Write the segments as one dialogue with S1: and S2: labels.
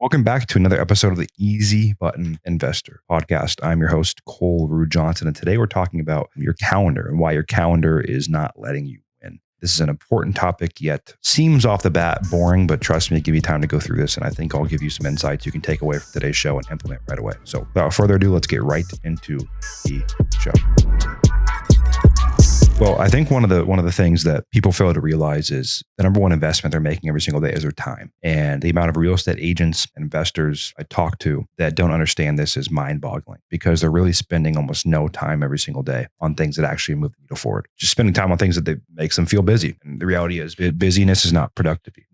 S1: Welcome back to another episode of the Easy Button Investor podcast. I'm your host, Cole Ruud-Johnson, and today we're talking about your calendar and why your calendar is not letting you win. This is an important topic, yet seems off the bat boring, but trust me, give me time to go through this, and I think I'll give you some insights you can take away from today's show and implement right away. So without further ado, let's get right into the show. Well, I think one of the things that people fail to realize is the number one investment they're making every single day is their time. And the amount of real estate agents and investors I talk to that don't understand this is mind-boggling because they're really spending almost no time every single day on things that actually move the needle forward. Just spending time on things that makes them feel busy. And the reality is busyness is not productivity.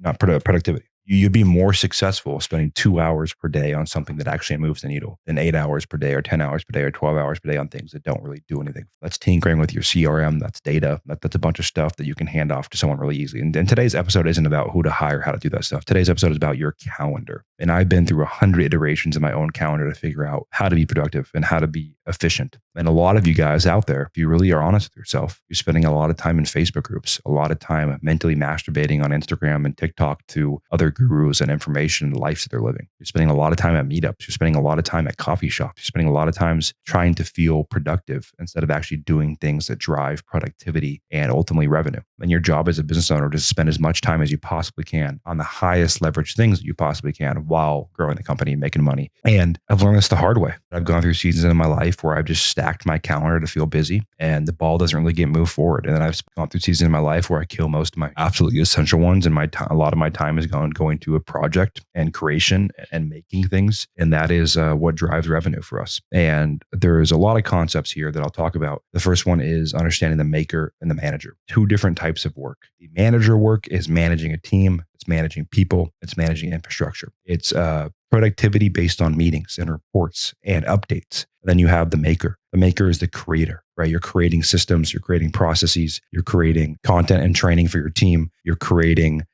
S1: You'd be more successful spending 2 hours per day on something that actually moves the needle than 8 hours per day or 10 hours per day or 12 hours per day on things that don't really do anything. That's tinkering with your CRM. That's data. That's a bunch of stuff that you can hand off to someone really easily. And today's episode isn't about who to hire, how to do that stuff. Today's episode is about your calendar. And I've been through 100 iterations of my own calendar to figure out how to be productive and how to be efficient. And a lot of you guys out there, if you really are honest with yourself, you're spending a lot of time in Facebook groups, a lot of time mentally masturbating on Instagram and TikTok to other gurus and information and the lives that they're living. You're spending a lot of time at meetups. You're spending a lot of time at coffee shops. You're spending a lot of times trying to feel productive instead of actually doing things that drive productivity and ultimately revenue. And your job as a business owner is to spend as much time as you possibly can on the highest leverage things that you possibly can while growing the company and making money. And I've learned this the hard way. I've gone through seasons in my life where I've just stacked my calendar to feel busy and the ball doesn't really get moved forward. And then I've gone through seasons in my life where I kill most of my absolutely essential ones, and a lot of my time is going to a project and creation and making things. And that is what drives revenue for us. And there's a lot of concepts here that I'll talk about. The first one is understanding the maker and the manager. Two different types of work. The manager work is managing a team. It's managing people. It's managing infrastructure. It's productivity based on meetings and reports and updates. Then you have the maker. The maker is the creator, right? You're creating systems, you're creating processes, you're creating content and training for your team. You're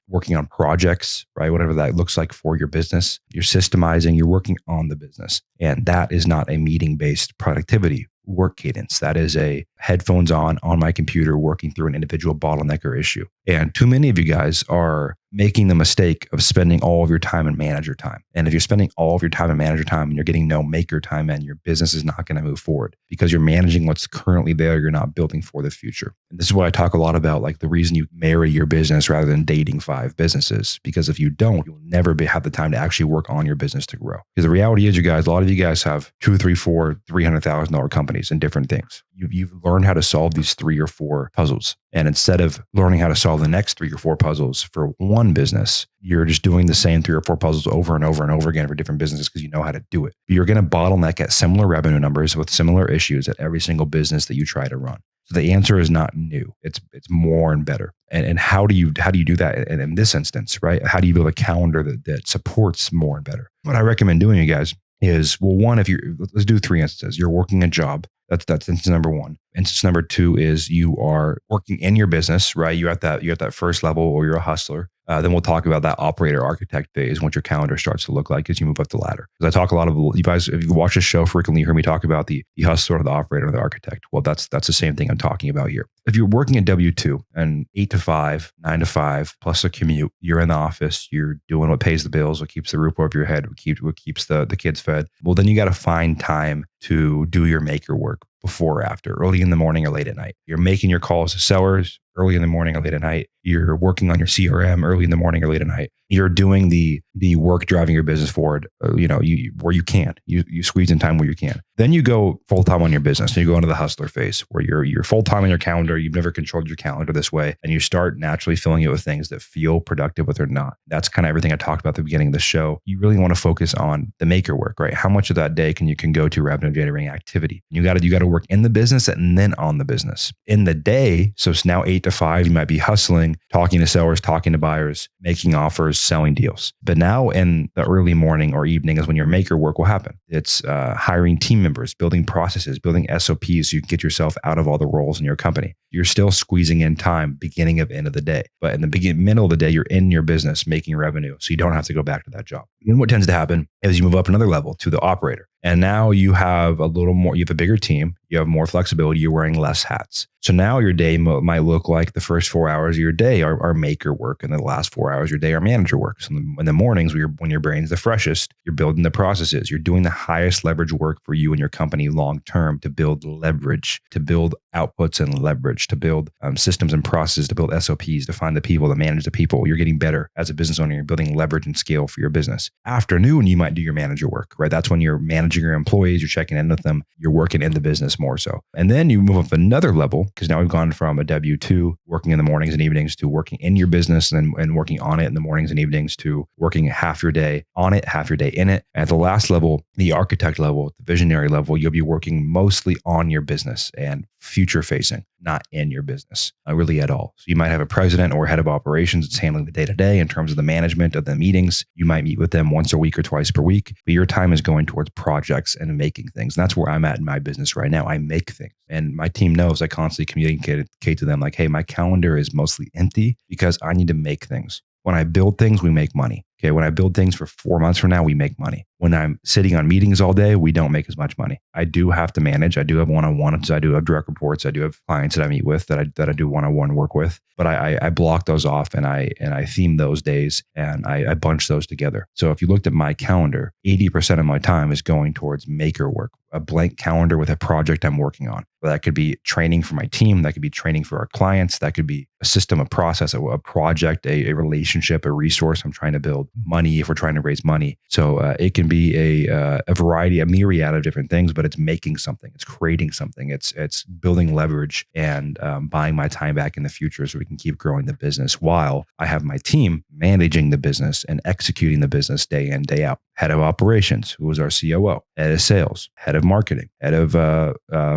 S1: working on projects, right? Whatever that looks like for your business. You're systemizing, you're working on the business. And that is not a meeting-based productivity work cadence. That is a headphones on my computer, working through an individual bottleneck or issue. And too many of you guys are making the mistake of spending all of your time in manager time. And if you're spending all of your time in manager time and you're getting no maker time, and your business is not going to move forward because you're managing what's currently there. You're not building for the future. And this is what I talk a lot about, like the reason you marry your business rather than dating 5 businesses. Because if you don't, you'll never have the time to actually work on your business to grow. Because the reality is, you guys, a lot of you guys have $2, $3, $4, $300,000 companies and different things. You've learned how to solve these 3 or 4 puzzles. And instead of learning how to solve the next 3 or 4 puzzles for one business, you're just doing the same 3 or 4 puzzles over and over and over again for different businesses because you know how to do it. You're going to bottleneck at similar revenue numbers with similar issues at every single business that you try to run. So the answer is not new. It's more and better. And how do you do that in this instance, right? How do you build a calendar that supports more and better? What I recommend doing, you guys, is, well, one, let's do 3 instances. You're working a job. That's instance number 1. Instance number 2 is you are working in your business, right? You're at that first level, or you're a hustler. Then we'll talk about that operator architect phase, what your calendar starts to look like as you move up the ladder. Because I talk a lot of, you guys, if you watch this show frequently, you hear me talk about the hustler, the operator, the architect. Well, that's the same thing I'm talking about here. If you're working at W-2 and 8 to 5, 9 to 5, plus a commute, you're in the office, you're doing what pays the bills, what keeps the roof over your head, what keeps the kids fed. Well, then you got to find time to do your maker work before or after, early in the morning or late at night. You're making your calls to sellers early in the morning or late at night. You're working on your CRM early in the morning or late at night. You're doing the work driving your business forward, where you can. You squeeze in time where you can. Then you go full time on your business. And you go into the hustler phase where you're full time on your calendar. You've never controlled your calendar this way, and you start naturally filling it with things that feel productive, but they're not. That's kind of everything I talked about at the beginning of the show. You really want to focus on the maker work, right? How much of that day can go to revenue generating activity? You got to work in the business and then on the business. In the day, so it's now 8 to 5, you might be hustling, talking to sellers, talking to buyers, making offers, selling deals. But now in the early morning or evening is when your maker work will happen. It's hiring team members, building processes, building SOPs so you can get yourself out of all the roles in your company. You're still squeezing in time beginning of end of the day. But in the middle of the day, you're in your business making revenue, so you don't have to go back to that job. And what tends to happen is you move up another level to the operator. And now you have a little more, you have a bigger team, you have more flexibility, you're wearing less hats. So now your day might look like the first 4 hours of your day are maker work, and the last 4 hours of your day are manager work. So in the mornings, when your brain's the freshest, you're building the processes. You're doing the highest leverage work for you and your company long term to build leverage, to build outputs and leverage, to build systems and processes, to build SOPs, to find the people, to manage the people. You're getting better as a business owner. You're building leverage and scale for your business. Afternoon, you might do your manager work, right? That's when you're managing your employees, you're checking in with them, you're working in the business more so. And then you move up another level, because now we've gone from a W-2 working in the mornings and evenings to working in your business and working on it in the mornings and evenings to working half your day on it, half your day in it. At the last level, the architect level, the visionary level, you'll be working mostly on your business and future facing, not in your business, really at all. So you might have a president or head of operations that's handling the day to day in terms of the management of the meetings. You might meet with them once a week or twice per week, but your time is going towards projects and making things. And that's where I'm at in my business right now. I make things, and my team knows. I constantly communicate to them like, hey, my calendar is mostly empty because I need to make things. When I build things, we make money. Okay. When I build things for 4 months from now, we make money. When I'm sitting on meetings all day, we don't make as much money. I do have to manage. I do have one-on-ones. I do have direct reports. I do have clients that I meet with that I do one-on-one work with. But I block those off and I theme those days and I bunch those together. So if you looked at my calendar, 80% of my time is going towards maker work, a blank calendar with a project I'm working on. That could be training for my team. That could be training for our clients. That could be a system, a process, a project, a relationship, a resource I'm trying to build, money if we're trying to raise money. So it can be a variety, a myriad of different things, but it's making something, it's creating something, it's building leverage and buying my time back in the future so we can keep growing the business while I have my team managing the business and executing the business day in, day out. Head of operations, who is our COO, head of sales, head of marketing, head of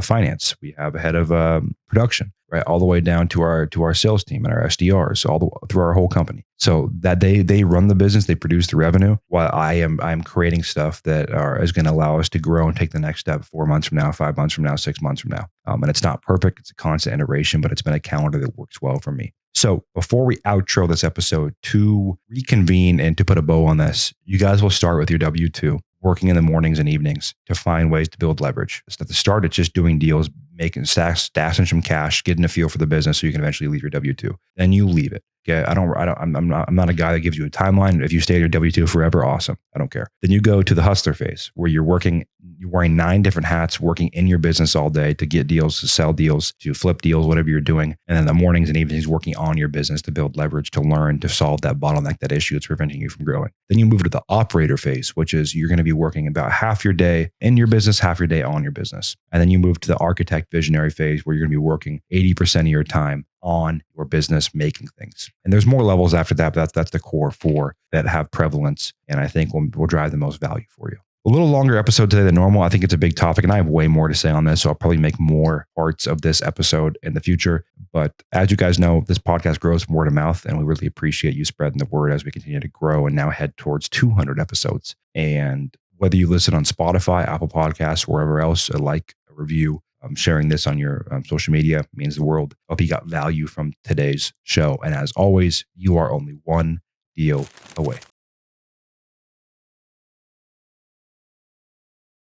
S1: finance. We have a head of production, right, all the way down to our sales team and our SDRs, through our whole company. So that they run the business, they produce the revenue, while I'm creating stuff that is going to allow us to grow and take the next step 4 months from now, 5 months from now, 6 months from now. And it's not perfect; it's a constant iteration, but it's been a calendar that works well for me. So before we outro this episode, to reconvene and to put a bow on this, you guys will start with your W-2, working in the mornings and evenings to find ways to build leverage. At the start, it's just doing deals, making stashing some cash, getting a feel for the business so you can eventually leave your W-2. Then you leave it. Okay. I'm not a guy that gives you a timeline. If you stay at your W-2 forever, awesome. I don't care. Then you go to the hustler phase where you're wearing 9 different hats, working in your business all day to get deals, to sell deals, to flip deals, whatever you're doing. And then the mornings and evenings working on your business to build leverage, to learn, to solve that bottleneck, that issue that's preventing you from growing. Then you move to the operator phase, which is you're going to be working about half your day in your business, half your day on your business. And then you move to the architect visionary phase where you're going to be working 80% of your time on your business, making things. And there's more levels after that, but that's the core 4 that have prevalence and I think will drive the most value for you. A little longer episode today than normal. I think it's a big topic and I have way more to say on this. So I'll probably make more parts of this episode in the future. But as you guys know, this podcast grows from word of mouth and we really appreciate you spreading the word as we continue to grow and now head towards 200 episodes. And whether you listen on Spotify, Apple Podcasts, wherever else, a like, a review, sharing this on your social media means the world. Hope you got value from today's show. And as always, you are only one deal away.